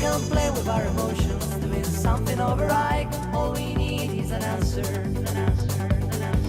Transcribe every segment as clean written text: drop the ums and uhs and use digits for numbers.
can play with our emotions, doing something override. All we need is an answer, an answer, an answer.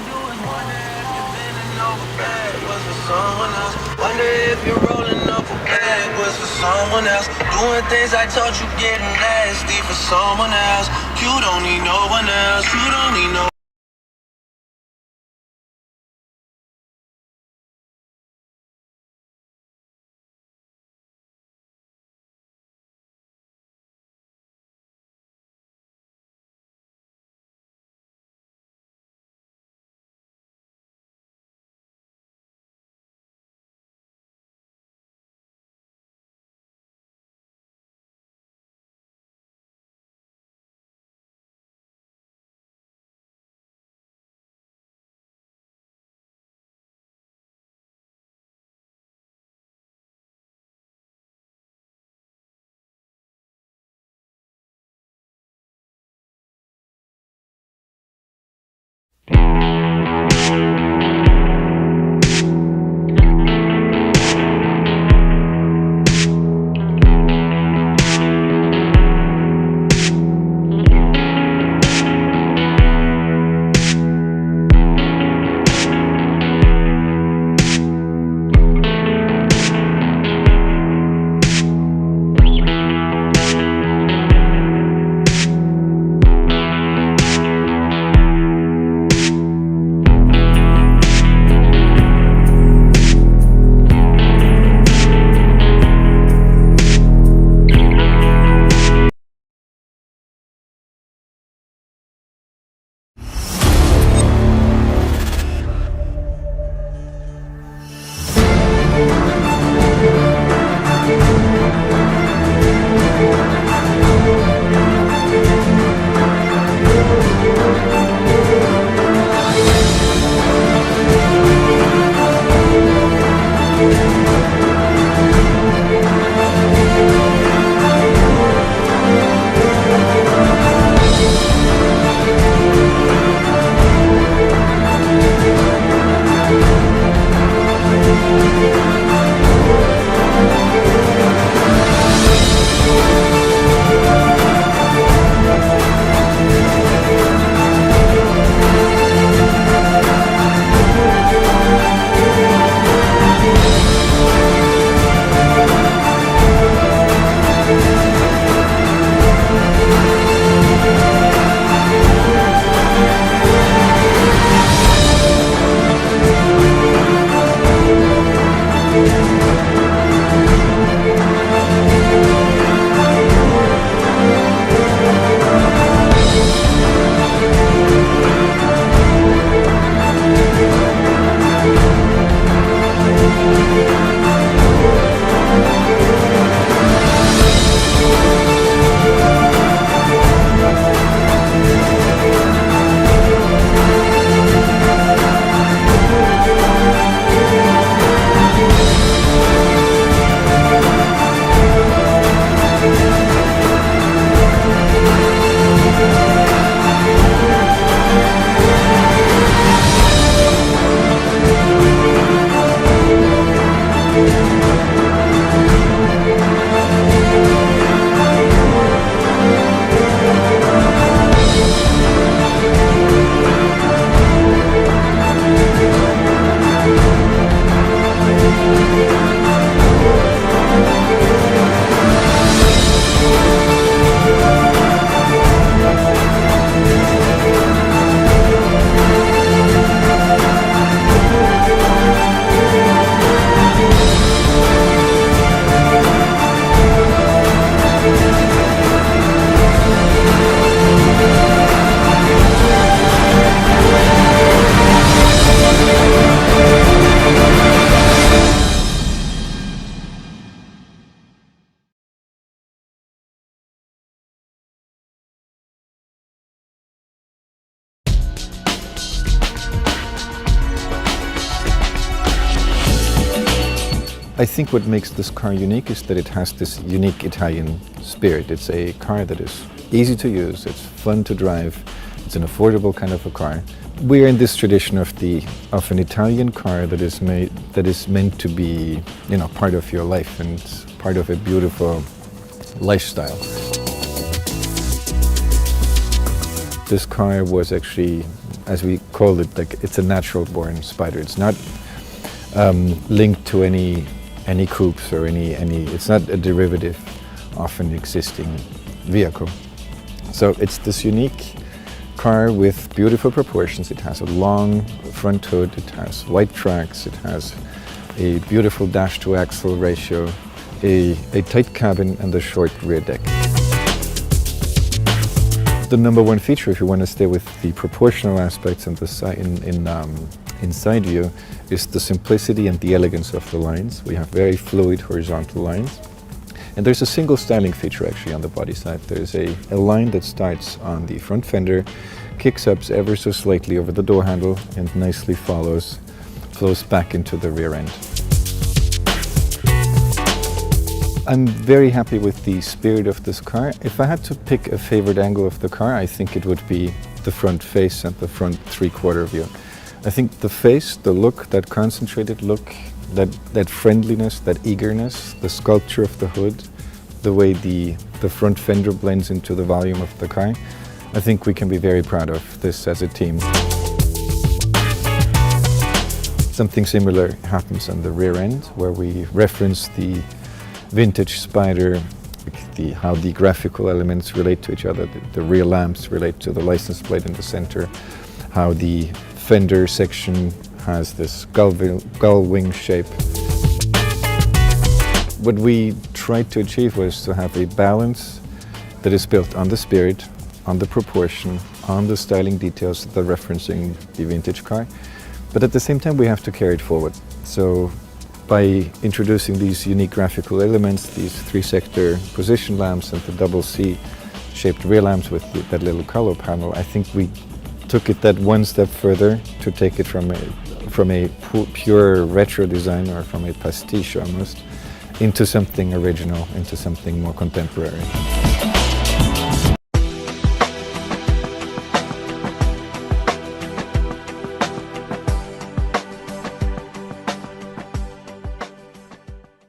do is wonder if you're bending over bad was for someone else. Wonder if you're rolling up a bag was for someone else. Doing things I taught you getting nasty for someone else. You don't need no one else. You don't need no. I think what makes this car unique is that it has this unique Italian spirit. It's a car that is easy to use, it's fun to drive, it's an affordable kind of a car. We're in this tradition of an Italian car that is meant to be, part of your life and part of a beautiful lifestyle. This car was actually as we call it, like it's a natural-born Spider. It's not linked to any coupes or any. It's not a derivative of an existing vehicle. So it's this unique car with beautiful proportions. It has a long front hood. It has white tracks. It has a beautiful dash-to-axle ratio, a tight cabin, and a short rear deck. The number one feature, if you want to stay with the proportional aspects and in side view, is the simplicity and the elegance of the lines. We have very fluid horizontal lines. And there's a single styling feature actually on the body side. There's a line that starts on the front fender, kicks up ever so slightly over the door handle, and nicely flows back into the rear end. I'm very happy with the spirit of this car. If I had to pick a favorite angle of the car, I think it would be the front face and the front three-quarter view. I think the face, the look, that concentrated look, that friendliness, that eagerness, the sculpture of the hood, the way the front fender blends into the volume of the car, I think we can be very proud of this as a team. Something similar happens on the rear end, where we reference the vintage Spider, how the graphical elements relate to each other. The rear lamps relate to the license plate in the center, how the fender section has this gull wing shape. What we tried to achieve was to have a balance that is built on the spirit, on the proportion, on the styling details that are referencing the vintage car. But at the same time, we have to carry it forward. So by introducing these unique graphical elements, these 3-sector position lamps and the double C-shaped rear lamps with that little color panel, I think we took it that one step further to take it from a pure retro design, or from a pastiche almost, into something original, into something more contemporary.